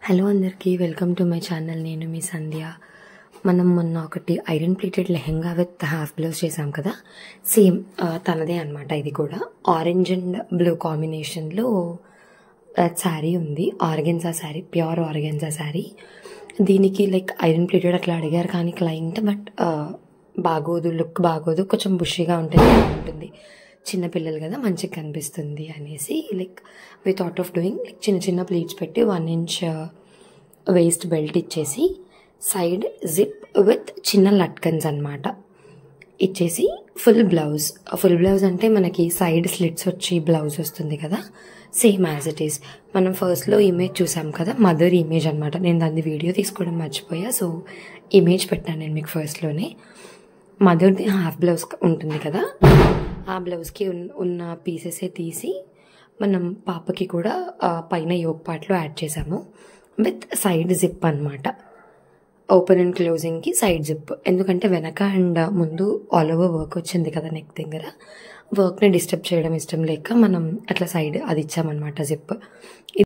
Hello అందరికీ welcome to my channel. నేను మీ సంధ్య. మనం మొన్న ఒకటి iron plated lehenga with half blouse చేసాం కదా, సేమ్ తనదే అనమాట. ఇది కూడా ఆరెంజ్ అండ్ బ్లూ కాంబినేషన్లో శారీ ఉంది. Organza sari, pure organza sari. దీనికి లైక్ ఐరన్ ప్లేటెడ్ అట్లా అడిగారు కానీ క్లయింట్, బట్ బాగోదు, లుక్ బాగోదు, కొంచెం బుషీగా ఉంటుంది, చిన్నపిల్లలు కదా మంచిగా కనిపిస్తుంది అనేసి like we thought of doing like చిన్న చిన్న ప్లీట్స్ పెట్టి 1 ఇంచ్ వేస్ట్ బెల్ట్ ఇచ్చేసి సైడ్ జిప్ విత్ చిన్న లట్కన్స్ అనమాట ఇచ్చేసి ఫుల్ బ్లౌజ్ అంటే మనకి సైడ్ స్లిట్స్ వచ్చి బ్లౌజ్ వస్తుంది కదా, సేమ్ యాజ్ ఇట్ ఈస్. మనం ఫస్ట్లో ఇమేజ్ చూసాం కదా, మదర్ ఇమేజ్ అనమాట. నేను దాన్ని వీడియో తీసుకోవడం మర్చిపోయా, సో ఇమేజ్ పెట్టాను నేను మీకు ఫస్ట్లోనే. మదర్ది హాఫ్ బ్లౌజ్ ఉంటుంది కదా, ఆ బ్లౌజ్కి ఉన్న పీసెసే తీసి మనం పాపకి కూడా పైన యోక్ పార్ట్లో యాడ్ చేసాము విత్ సైడ్ జిప్ అనమాట. ఓపెన్ అండ్ క్లోజింగ్కి సైడ్ జిప్, ఎందుకంటే వెనక అండ్ ముందు ఆల్ ఓవర్ వర్క్ వచ్చింది కదా నెక్ దగ్గర. వర్క్ని డిస్టర్బ్ చేయడం ఇష్టం లేక మనం అట్లా సైడ్ అది ఇచ్చామన్నమాట జిప్.